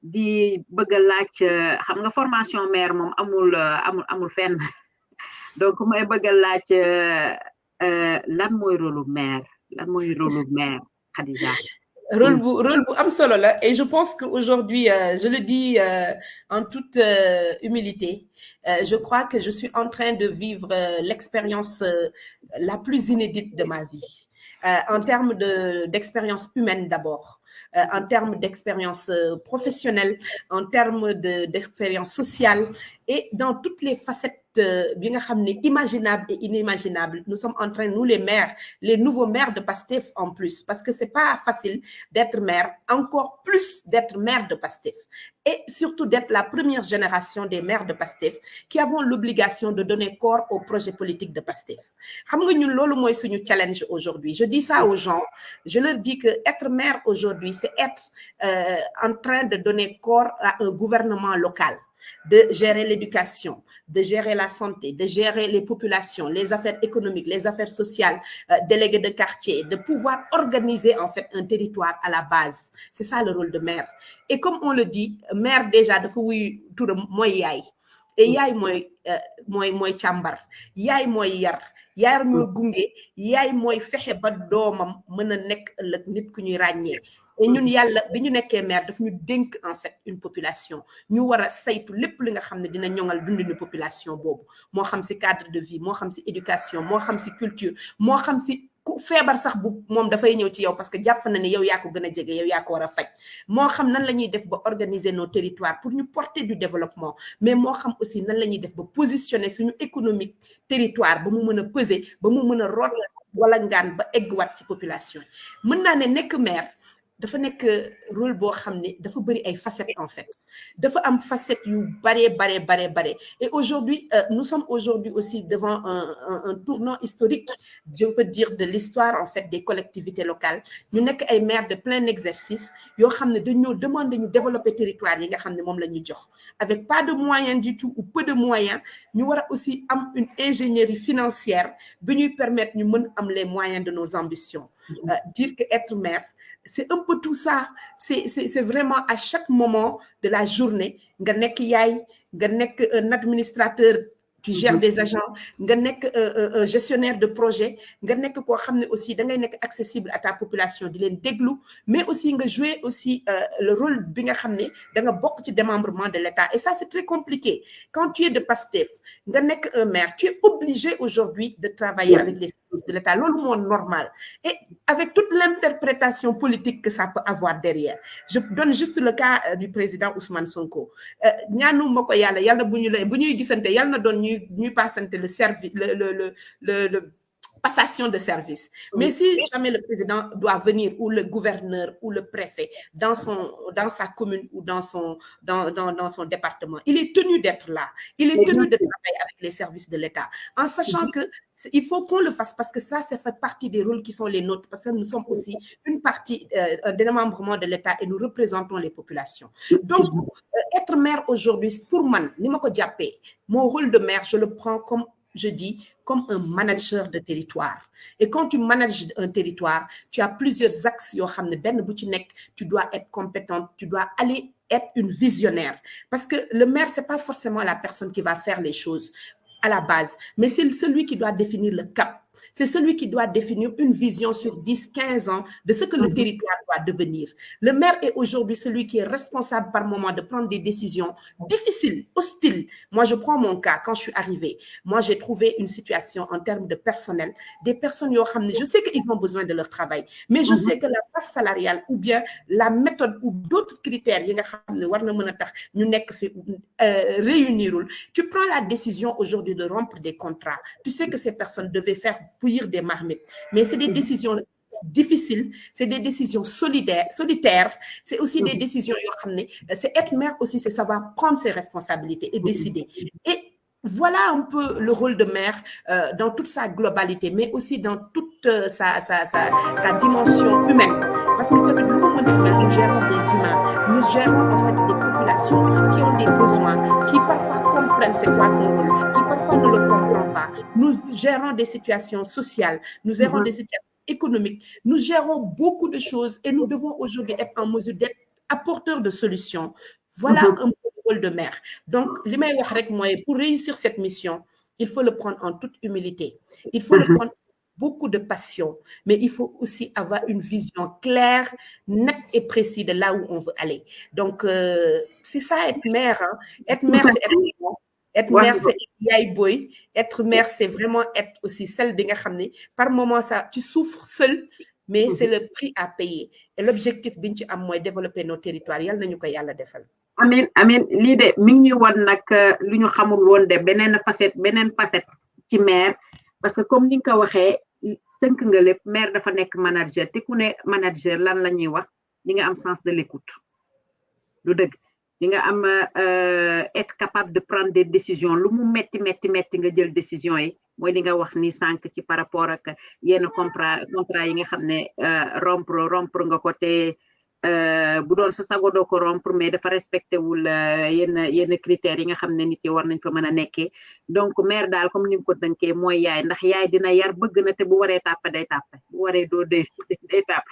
di bëgg a laaj xam nga formation maire moom amul fenn donc may bëgg a laaj lan mooy rôle maire Khadija. Rôle bu am solo la et je pense qu'aujourd'hui je le dis en toute humilité je crois que je suis en train de vivre l'expérience la plus inédite de ma vie en termes d'expérience humaine d'abord en termes d'expérience professionnelle en termes d'expérience sociale et dans toutes les facettes bi nga xam ne imaginables et inimaginables. Nous sommes en train, nous les maires, les nouveaux maires de Pastef en plus, parce que c'est pas facile d'être maire, encore plus d'être maire de Pastef et surtout d'être la première génération des maires de Pastef qui avons l'obligation de donner corps au projet politique de Pastef. Xam nga ñun loolu mooy suñu challenge aujourd'hui. Je dis ça aux gens, je leur dis que être maire aujourd'hui, c'est être en train de donner corps à un gouvernement local, de gérer l'éducation, de gérer la santé, de gérer les populations, les affaires économiques, les affaires sociales, délégués de quartier, de pouvoir organiser en fait un territoire à la base. C'est ça le rôle de maire. Et comme on le dit, maire déjà dafa wuy turam mooy yaay. Et yaay mooy càmbar, yaay mooy yar, yaay mooy gunge, yaay mooy fexe ba doomam mën a nekk ëllëg nit ku ñuy ràññee. Et ñun yàlla bi ñu nekkee maire daf ñu dénk en fait une population ñu war a saytu lépp li nga xam ne dina ñoŋal dundinu population boobu moo xam si cadre de vie moo xam si éducation moo xam si culture moo xam si ku feebar sax bu moom dafay ñëw ci yow parce que jàpp na ne yow yaa ko gën a jege yow yaa ko war a faj moo xam nan la ñuy def ba organiser nos territoires pour ñu porter du développement mais moo xam aussi nan la ñuy def ba positionner suñu économique territoire ba mu mën a peser ba mu mën a root wala ngaan ba eggwaat ci population yi mën naa ne nekk maire dafa nekk rôle boo xam ne dafa bëri ay facettes en fait dafa am facettes yu bare et aujourd'hui nous sommes aujourd'hui aussi devant un tournant historique je peux dire de l'histoire en fait des collectivités locales ñu nekk ay maires de plein exercice yoo xam ne dañoo demander ñu développer territoire yi nga xam ne moom la ñu jox avec pas de moyens du tout ou peu de moyens ñu war a aussi am une ingénierie financière bi ñuy permettre ñu mën am les moyens de nos ambitions dire que être maire c'est un peu tout ça c'est vraiment à chaque moment de la journée nga nekk yaay nga nekk un administrateur tu gères des agents nga nekk un gestionnaire de projet nga nekk koo xam ne aussi da ngay nekk accessible à ta population di leen déglu mais aussi nga jouer aussi le rôle bi nga xam ne da nga bokk ci démembrement de l'État et ça c'est très compliqué quand tu es de Pastef nga nekk un maire tu es obligé aujourd'hui de travailler avec les services de l'État loolu moo normal et avec toute l'interprétation politique que ça peut avoir derrière je donne juste le cas du président Ousmane Sonko ñaanu ma ko yàlla bu ñuy gisante yàlla na doon ñuy passante le service le passation de service. Mais si jamais le président doit venir ou le gouverneur ou le préfet dans sa commune ou dans son département, il est tenu d'être là. Il est tenu de travailler avec les services de l'État en sachant que il faut qu'on le fasse parce que ça fait partie des rôles qui sont les nôtres parce que nous sommes aussi une partie un démembrement de l'État et nous représentons les populations. Donc, être maire aujourd'hui, pour moi, mon rôle de maire, je le prends comme je dis, comme un manager de territoire. Et quand tu manages un territoire, tu as plusieurs axes. Tu dois être compétente, tu dois aller être une visionnaire. Parce que le maire, ce n'est pas forcément la personne qui va faire les choses à la base, mais c'est celui qui doit définir le cap. C'est celui qui doit définir une vision sur 10, 15 ans de ce que le territoire doit devenir. Le maire est aujourd'hui celui qui est responsable par moment de prendre des décisions difficiles, hostiles. Moi, je prends mon cas quand je suis arrivée. Moi, j'ai trouvé une situation en termes de personnel. Des personnes, je sais qu'ils ont besoin de leur travail, mais je sais que la base salariale ou bien la méthode ou d'autres critères, réunir. Tu prends la décision aujourd'hui de rompre des contrats. Tu sais que ces personnes devaient faire bouillir des marmites. Mais c'est des décisions difficiles, c'est des décisions solitaires, c'est aussi des décisions, c'est être maire aussi, c'est savoir prendre ses responsabilités et décider. Et voilà un peu le rôle de maire dans toute sa globalité, mais aussi dans toute sa dimension humaine. Parce que nous gérons des humains, nous gérons en fait des populations qui ont des besoins, qui parfois comprennent c'est quoi ton rôle, qui parfois ne le comprennent pas. Nous gérons des situations sociales, nous gérons des situations économiques, nous gérons beaucoup de choses et nous devons aujourd'hui être en mesure d'être apporteur de solutions. Voilà un peu le rôle de mère. Donc, li may wax rek mooy pour réussir cette mission, il faut le prendre en toute humilité. Il faut le prendre beaucoup de passion, mais il faut aussi avoir une vision claire, nette et précise de là où on veut aller. Donc, c'est ça être mère. Hein. Être mère, c'est être bon. Être mère, c'est yaay boy. Être mère, c'est vraiment être aussi celle bi nga xam ne par moment ça tu souffres seul, mais c'est le prix à payer. Et l'objectif bi ñu ci am mooy développer nos territoires yàlla nañu ko yàlla defal. Amin amin lii de mi ngi ñu wan nag lu ñu xamul woon de beneen facette ci mère parce que comme ni nga ko waxee tënk nga lépp mère dafa nekk manager te ku ne manager lan la ñuy wax li nga am sens de l'écoute du dëgg li nga am être capable de prendre des décisions lu mu metti nga jël décision yi mooy li nga wax ni sànq ci par rapport ak yenn contrat yi nga xam ne rompre nga ko te bu doon sa sago doo ko rompre mais dafa respecté wul yenn critères yi nga xam ne nit yi war nañ fa mën a nekkee donc mère daal comme ni nga ko dënkee mooy yaay ndax yaay dina yar bëgg na te bu waree tàppe day tàppe bu waree doo day tàpp